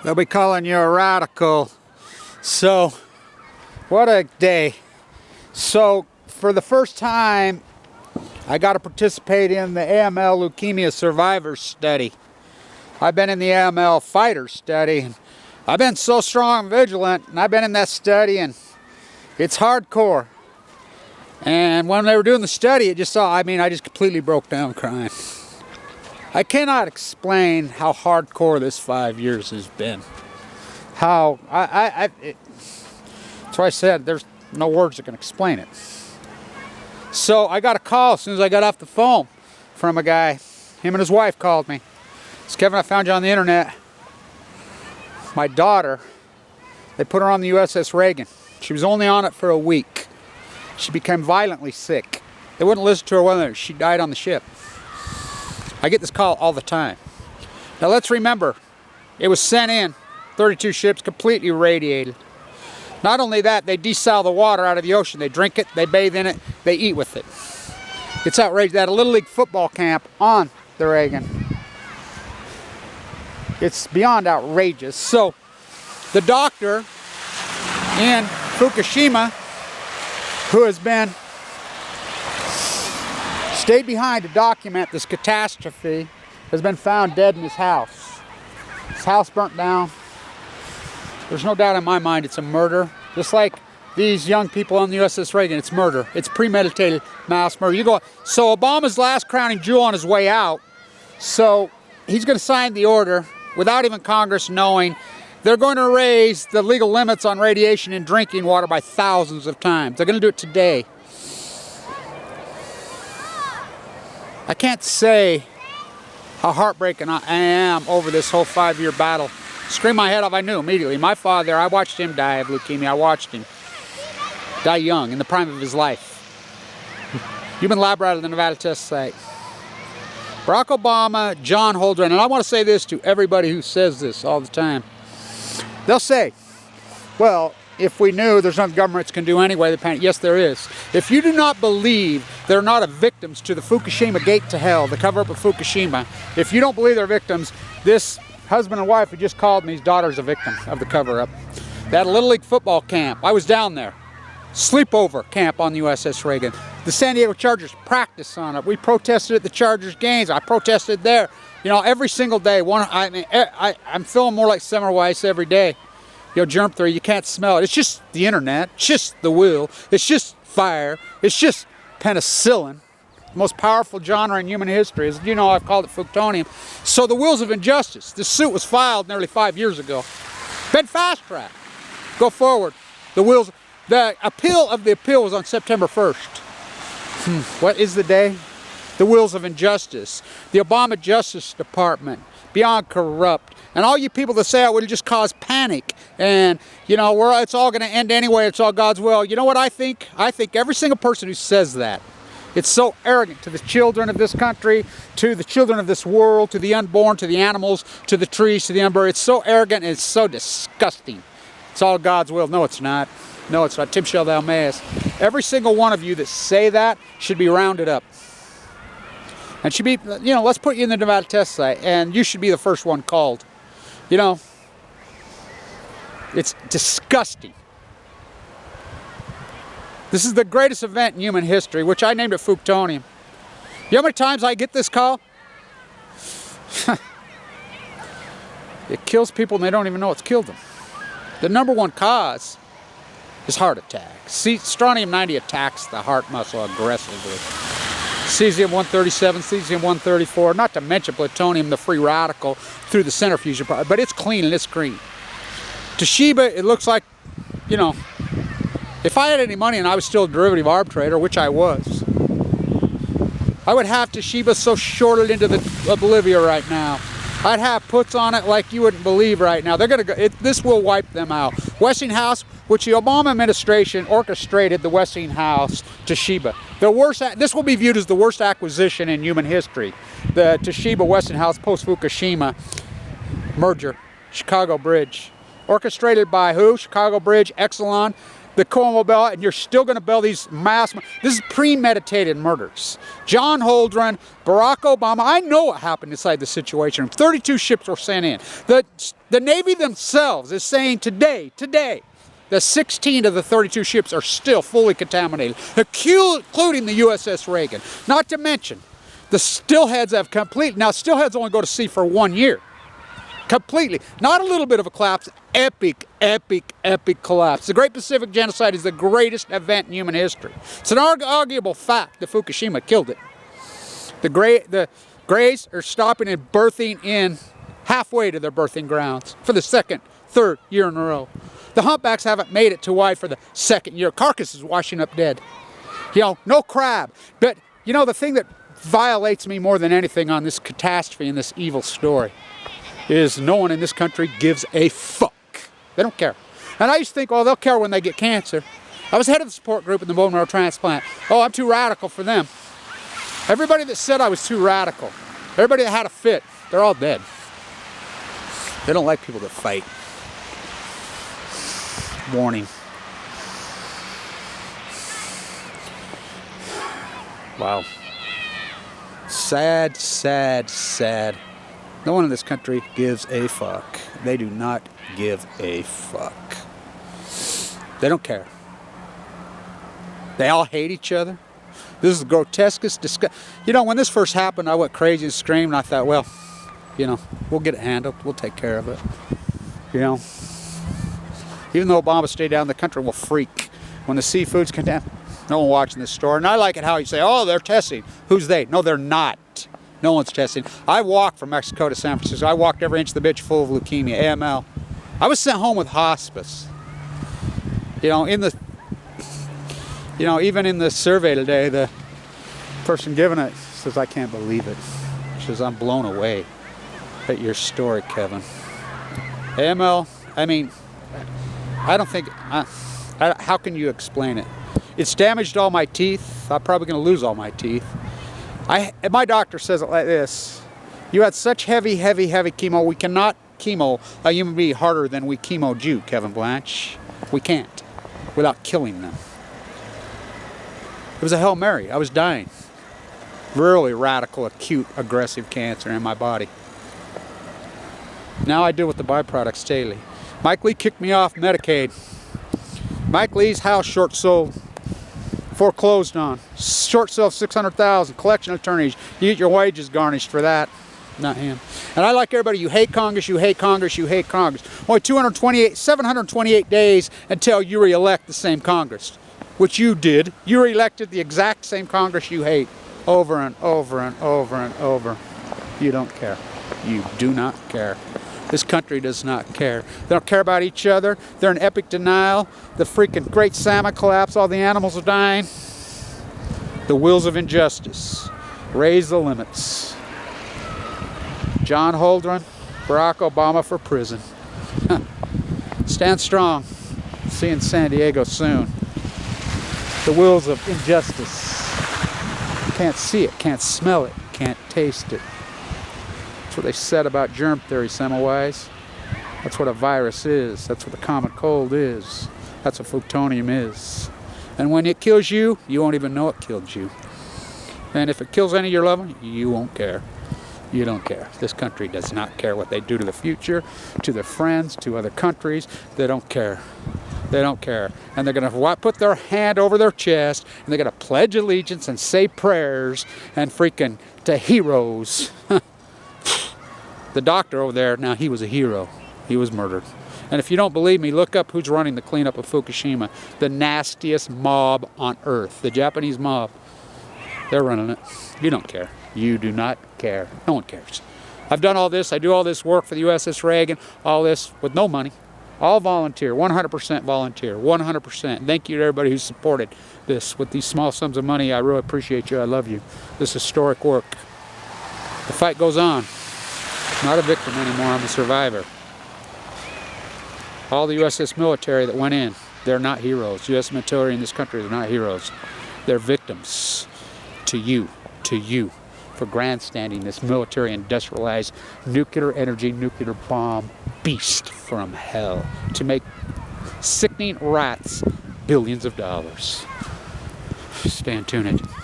They'll be calling you a radical. So, what a day. So, for the first time, I got to participate in the AML leukemia survivors study. I've been in the AML fighters study. I've been so strong and vigilant, and I've been in that study, and it's hardcore. And when they were doing the study, I just completely broke down crying. I cannot explain how hardcore this 5 years has been. That's why I said there's no words that can explain it. So I got a call as soon as I got off the phone from a guy. Him and his wife called me. It's Kevin, I found you on the internet. My daughter, they put her on the U.S.S. REAGAN. She was only on it for a week. She became violently sick. They wouldn't listen to her whether she died on the ship. I get this call all the time. Now let's remember, it was sent in, 32 ships, completely irradiated. Not only that, they desal the water out of the ocean. They drink it, they bathe in it, they eat with it. It's outrageous. They had a Little League football camp on the REAGAN. It's beyond outrageous. So, the doctor in Fukushima, who has stayed behind to document this catastrophe, has been found dead in his house. His house burnt down. There's no doubt in my mind it's a murder. Just like these young people on the U.S.S. REAGAN, it's murder. It's premeditated mass murder. So Obama's last crowning jewel on his way out. So he's going to sign the order without even Congress knowing. They're going to raise the legal limits on radiation in drinking water by thousands of times. They're going to do it today. I can't say how heartbreaking I am over this whole 5-year battle. Scream my head off, I knew immediately. My father, I watched him die of leukemia. I watched him die young, in the prime of his life. Human lab rat at the Nevada test site. Barack Obama, John Holdren, and I want to say this to everybody who says this all the time. They'll say, well, if we knew there's nothing governments can do anyway, the panic. Yes, there is. If you do not believe they're not victims to the Fukushima gate to hell, the cover-up of Fukushima, if you don't believe they're victims, this husband and wife who just called me, his daughter's a victim of the cover-up. They had a Little League football camp. I was down there. Sleepover camp on the U.S.S. REAGAN. The San Diego Chargers practice on it. We protested at the Chargers games. I protested there. You know, every single day. I'm feeling more like Semmelweis every day. You know, germ theory, you can't smell it. It's just the internet. It's just the will. It's just fire. It's just penicillin. The most powerful genre in human history. As you know, I've called it Fuktonium. So the wheels of injustice. This suit was filed nearly 5 years ago. Been fast-tracked. Go forward. The appeal was on September 1st. What is the day? The wheels of injustice. The Obama Justice Department. Beyond corrupt. And all you people that say it would just cause panic. And, you know, it's all going to end anyway. It's all God's will. You know what I think? I think every single person who says that, it's so arrogant to the children of this country, to the children of this world, to the unborn, to the animals, to the trees, to the unburied. It's so arrogant and it's so disgusting. It's all God's will. No, it's not. No, it's not. Tim Sheldon-Mayes. Every single one of you that say that should be rounded up. And should be, you know, let's put you in the Nevada test site, and you should be the first one called. You know, it's disgusting. This is the greatest event in human history, which I named it Fuktonium. You know how many times I get this call? It kills people and they don't even know it's killed them. The number one cause is heart attacks. See, strontium-90 attacks the heart muscle aggressively. Cesium-137, cesium-134, not to mention plutonium, the free radical, through the centrifusion part. But it's clean and it's green. Toshiba, it looks like, you know, if I had any money and I was still a derivative arbitrator, which I was, I would have Toshiba so shorted into the oblivion right now. I'd have puts on it like you wouldn't believe right now. They're going to go. This will wipe them out. Westinghouse, which the Obama administration orchestrated, the Westinghouse Toshiba. This will be viewed as the worst acquisition in human history. The Toshiba Westinghouse post-Fukushima merger, Chicago Bridge, orchestrated by who? Chicago Bridge, Exelon, the Cuomo bill, and you're still going to build these mass. This is premeditated murders. John Holdren, Barack Obama. I know what happened inside the situation. 32 ships were sent in. The Navy themselves is saying today, that 16 of the 32 ships are still fully contaminated, including the U.S.S. Reagan. Not to mention, the stillheads have completely. Now, stillheads only go to sea for 1 year. Completely. Not a little bit of a collapse. Epic, epic, epic collapse. The Great Pacific Genocide is the greatest event in human history. It's an arguable fact that Fukushima killed it. The Greys are stopping and birthing in halfway to their birthing grounds for the second, third year in a row. The humpbacks haven't made it to Hawaii for the second year. Carcass is washing up dead. You know, no crab. But, you know, the thing that violates me more than anything on this catastrophe and this evil story is no one in this country gives a fuck. They don't care. And I used to think, oh, they'll care when they get cancer. I was head of the support group in the bone marrow transplant. Oh, I'm too radical for them. Everybody that said I was too radical, everybody that had a fit, they're all dead. They don't like people that fight. Warning. Wow. Sad, sad, sad. No one in this country gives a fuck. They do not give a fuck. They don't care. They all hate each other. This is the grotesquest disgust. You know, when this first happened, I went crazy and screamed, and I thought, well, you know, we'll get it handled. We'll take care of it. You know, even though Obama stayed down, the country will freak when the seafood's contaminated. No one watching this story. And I like it how you say, oh, they're testing. Who's they? No, they're not. No one's testing. I walked from Mexico to San Francisco. I walked every inch of the bitch full of leukemia, AML. I was sent home with hospice. You know, even in the survey today, the person giving it says, I can't believe it. She says, I'm blown away at your story, Kevin. AML, I mean, I don't think, how can you explain it? It's damaged all my teeth. I'm probably going to lose all my teeth. My doctor says it like this. You had such heavy, heavy, heavy chemo. We cannot chemo a human being harder than we chemoed you, Kevin Blanch. We can't without killing them. It was a Hail Mary. I was dying. Really radical, acute, aggressive cancer in my body. Now I deal with the byproducts daily. Mike Lee kicked me off Medicaid. Mike Lee's house short sold. Foreclosed on. Short sale of $600,000. Collection attorneys. You get your wages garnished for that. Not him. And I like everybody. You hate Congress. You hate Congress. You hate Congress. Only 728 days until you re-elect the same Congress, which you did. You re-elected the exact same Congress you hate over and over and over and over. You don't care. You do not care. This country does not care. They don't care about each other. They're in epic denial. The freaking Great Salmon collapse. All the animals are dying. The wheels of injustice. Raise the limits. John Holdren, Barack Obama for prison. Stand strong. See you in San Diego soon. The wheels of injustice. Can't see it, can't smell it, can't taste it. That's what they said about germ theory, Semmelweis. That's what a virus is. That's what the common cold is. That's what plutonium is. And when it kills you, you won't even know it killed you. And if it kills any of your loved ones, you won't care. You don't care. This country does not care what they do to the future, to their friends, to other countries. They don't care. They don't care. And they're going to put their hand over their chest, and they're going to pledge allegiance and say prayers and freaking to heroes. The doctor over there, now he was a hero. He was murdered. And if you don't believe me, look up who's running the cleanup of Fukushima. The nastiest mob on earth. The Japanese mob. They're running it. You don't care. You do not care. No one cares. I've done all this. I do all this work for the U.S.S. REAGAN. All this with no money. All volunteer. 100% volunteer. 100%. Thank you to everybody who supported this with these small sums of money. I really appreciate you. I love you. This historic work. The fight goes on. I'm not a victim anymore. I'm a survivor. All the U.S.S. military that went in, they're not heroes. U.S. military in this country are not heroes. They're victims to you, for grandstanding this military industrialized nuclear energy, nuclear bomb beast from hell to make sickening rats billions of dollars. Stay tuned.